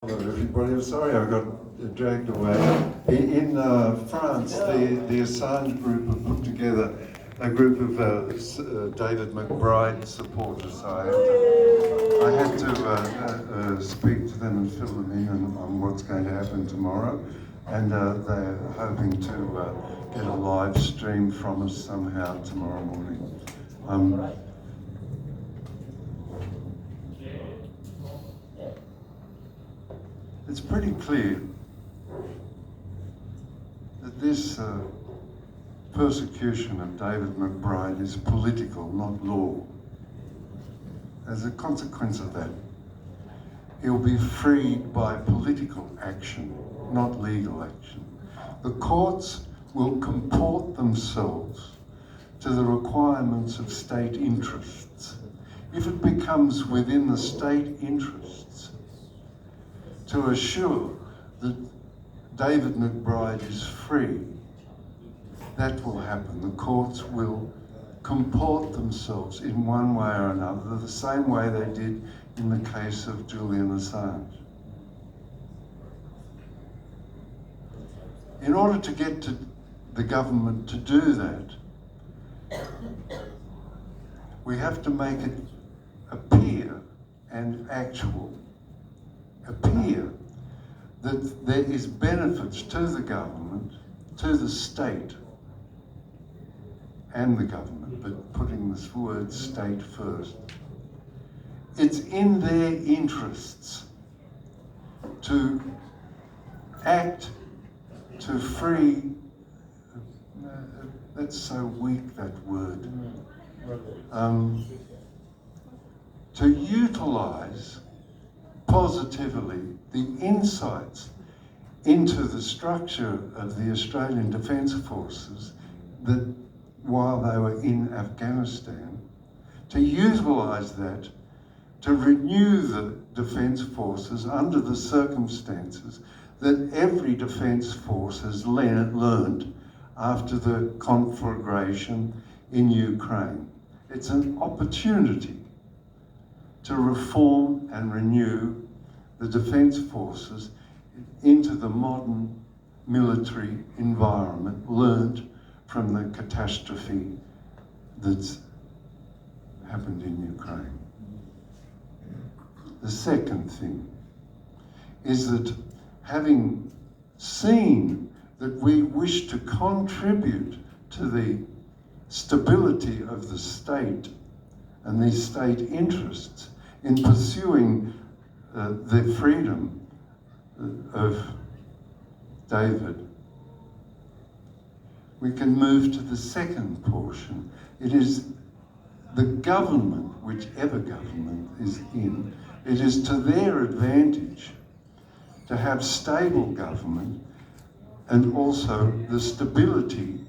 Hello everybody, I'm sorry I got dragged away. In France, the Assange group have put together a group of David McBride supporters. So I had to speak to them and fill them in on what's going to happen tomorrow. And they're hoping to get a live stream from us somehow tomorrow morning. It's pretty clear that this persecution of David McBride is political, not law. As a consequence of that, he'll be freed by political action, not legal action. The courts will comport themselves to the requirements of state interests. If it becomes within the state interests to assure that David McBride is free, that will happen. The courts will comport themselves in one way or another, the same way they did in the case of Julian Assange. In order to get to the government to do that, we have to make it appear and actual. Appear that there is benefits to the government, to the state and the government, but putting this word state first. It's in their interests to act to free, that's so weak, that word, to utilise positively the insights into the structure of the Australian Defence Forces that while they were in Afghanistan, to utilise that to renew the Defence Forces under the circumstances that every Defence Force has learned after the conflagration in Ukraine. It's an opportunity to reform and renew the Defence Forces into the modern military environment learned from the catastrophe that's happened in Ukraine. The second thing is that having seen that we wish to contribute to the stability of the state and the state interests in pursuing the freedom of David, we can move to the second portion. It is the government, whichever government is in, it is to their advantage to have stable government and also the stability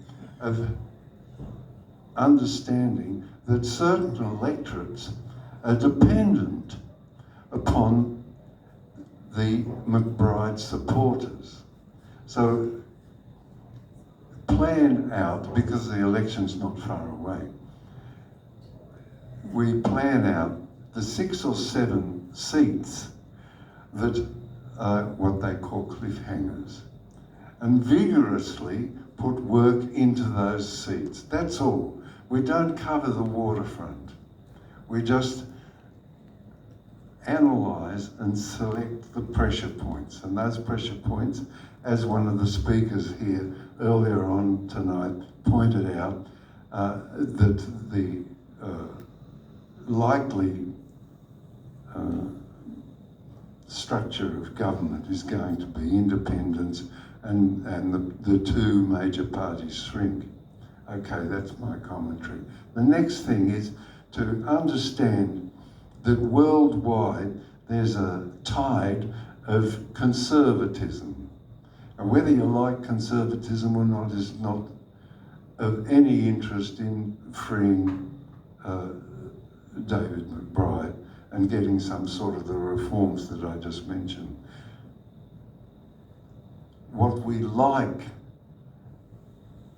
of understanding that certain electorates are dependent upon the McBride supporters. So plan out, because the election's not far away, we plan out the 6 or 7 seats that are what they call cliffhangers, and vigorously put work into those seats. That's all. We don't cover the waterfront. We just analyse and select the pressure points. And those pressure points, as one of the speakers here earlier on tonight pointed out, that the likely structure of government is going to be independence and the two major parties shrink. Okay, that's my commentary. The next thing is to understand that worldwide there's a tide of conservatism. And whether you like conservatism or not is not of any interest in freeing David McBride and getting some sort of the reforms that I just mentioned. What we like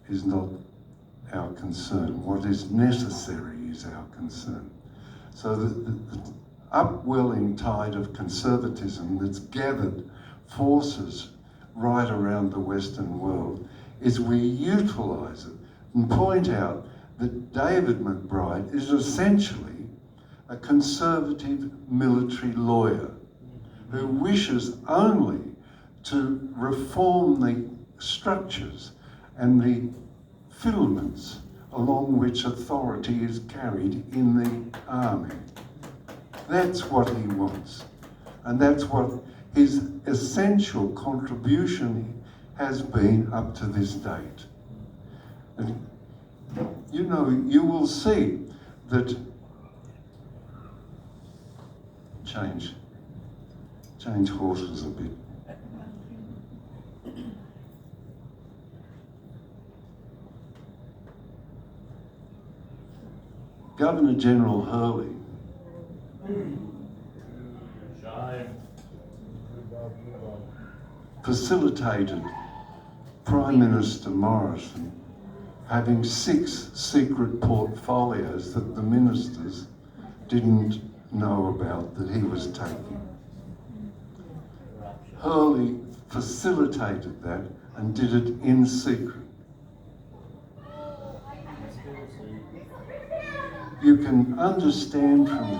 is not our concern. What is necessary is our concern. So upwelling tide of conservatism that's gathered forces right around the Western world is we utilise it and point out that David McBride is essentially a conservative military lawyer who wishes only to reform the structures and the filaments along which authority is carried in the army. That's what he wants. And that's what his essential contribution has been up to this date. And you know, you will see that change horses a bit. Governor General Hurley facilitated Prime Minister Morrison having 6 secret portfolios that the ministers didn't know about that he was taking. Hurley facilitated that and did it in secret. You can understand from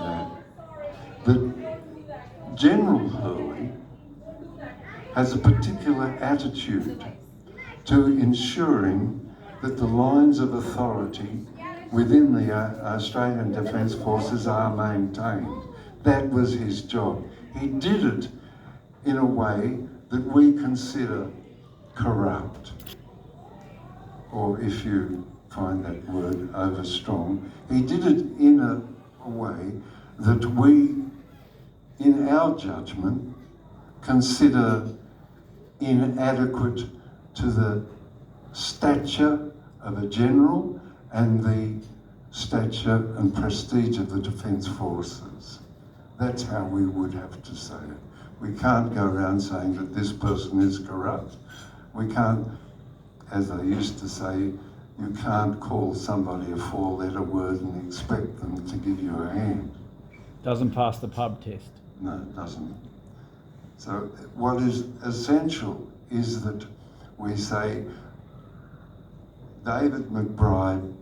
that General Hurley has a particular attitude to ensuring that the lines of authority within the Australian Defence Forces are maintained. That was his job. He did it in a way that we consider corrupt, or if you find that word overstrong, he did it in a way that we, in our judgment, consider inadequate to the stature of a general and the stature and prestige of the Defence Forces. That's how we would have to say it. We can't go around saying that this person is corrupt. We can't, as I used to say, you can't call somebody a 4-letter word and expect them to give you a hand. Doesn't pass the pub test. No, it doesn't. So what is essential is that we say David McBride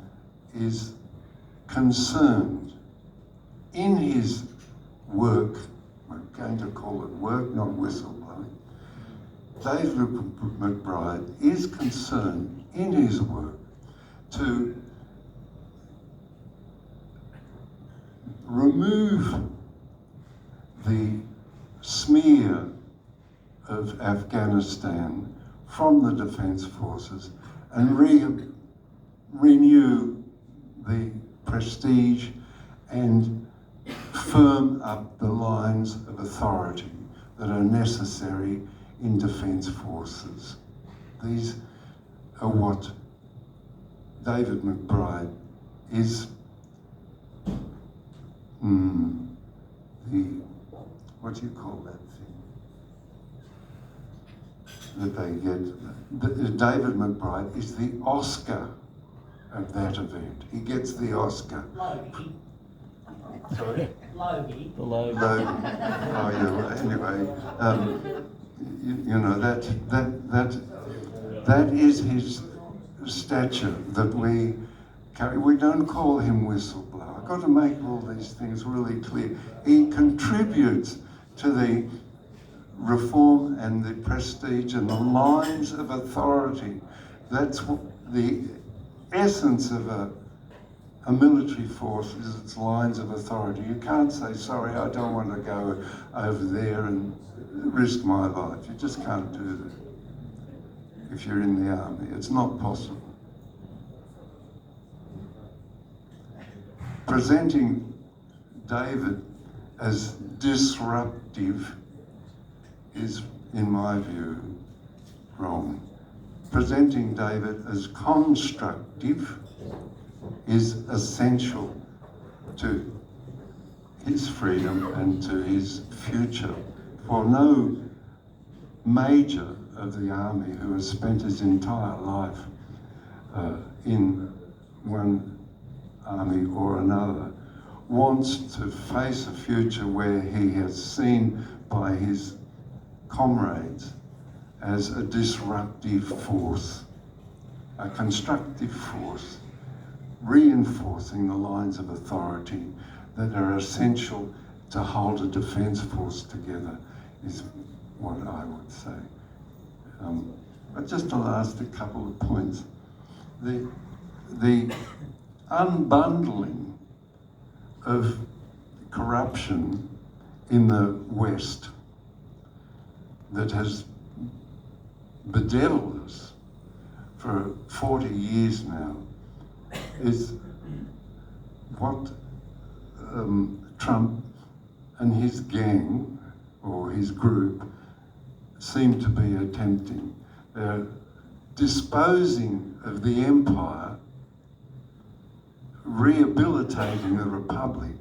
is concerned in his work, I'm going to call it work, not whistleblowing. David McBride is concerned in his work to remove the smear of Afghanistan from the Defence Forces and renew the prestige and firm up the lines of authority that are necessary in Defence Forces. These are what David McBride is what do you call that thing that they get? David McBride is the Oscar of that event. He gets the Oscar. Logie. Sorry? Logie. The logo. Oh yeah. Well, anyway, you know that is his stature that we carry. We don't call him whistleblower. I've got to make all these things really clear. He contributes to the reform and the prestige and the lines of authority. That's what the essence of a military force is, its lines of authority. You can't say, sorry, I don't want to go over there and risk my life. You just can't do that if you're in the army. It's not possible. Presenting David as disruptive is, in my view, wrong. Presenting David as constructive is essential to his freedom and to his future. For no major of the army who has spent his entire life in one army or another wants to face a future where he has seen by his comrades as a disruptive force, a constructive force, reinforcing the lines of authority that are essential to hold a defence force together, is what I would say. But just to last a couple of points, the unbundling of corruption in the West that has bedeviled us for 40 years now is what Trump and his gang or his group seem to be attempting. They're disposing of the empire, rehabilitating the republic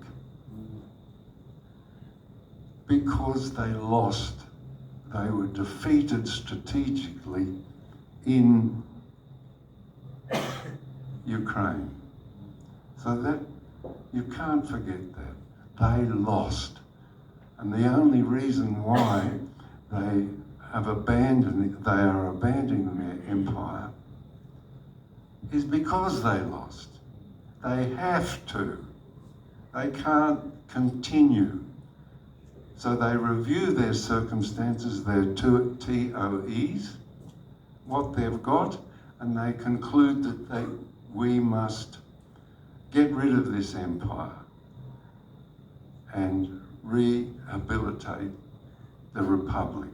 because they lost. They were defeated strategically in Ukraine. So that, you can't forget that. They lost. And the only reason why they are abandoning their empire is because they lost. They have to. They can't continue. So they review their circumstances, their TOEs, what they've got, and they conclude that we must get rid of this empire and rehabilitate the republic.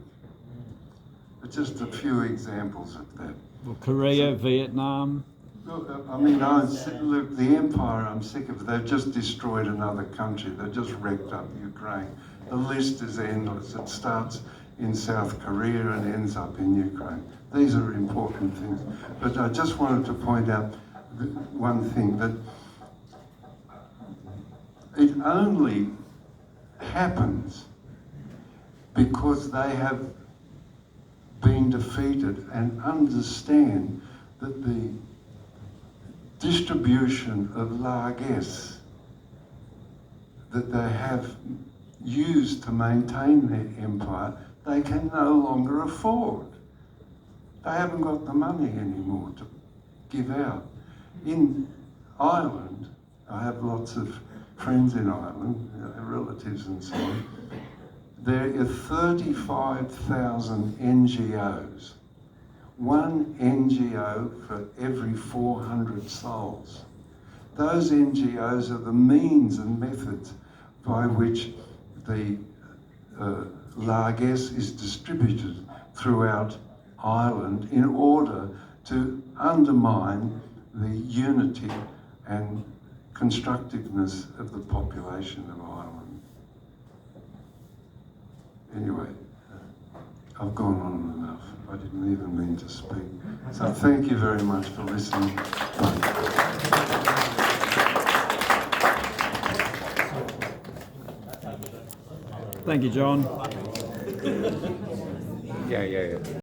Just a few examples of that. Well, Korea, Vietnam. Look, I mean, look, the empire, I'm sick of. They've just destroyed another country. They've just wrecked up Ukraine. The list is endless. It starts in South Korea and ends up in Ukraine. These are important things. But I just wanted to point out one thing, that it only happens because they have been defeated and understand that the distribution of largesse that they have used to maintain their empire, they can no longer afford. They haven't got the money anymore to give out. In Ireland, I have lots of friends in Ireland, relatives and so on. There are 35,000 NGOs. One NGO for every 400 souls. Those NGOs are the means and methods by which the largesse is distributed throughout Ireland in order to undermine the unity and constructiveness of the population of Ireland. Anyway, I've gone on enough. I didn't even mean to speak. So thank you very much for listening. Thank you, John. Yeah.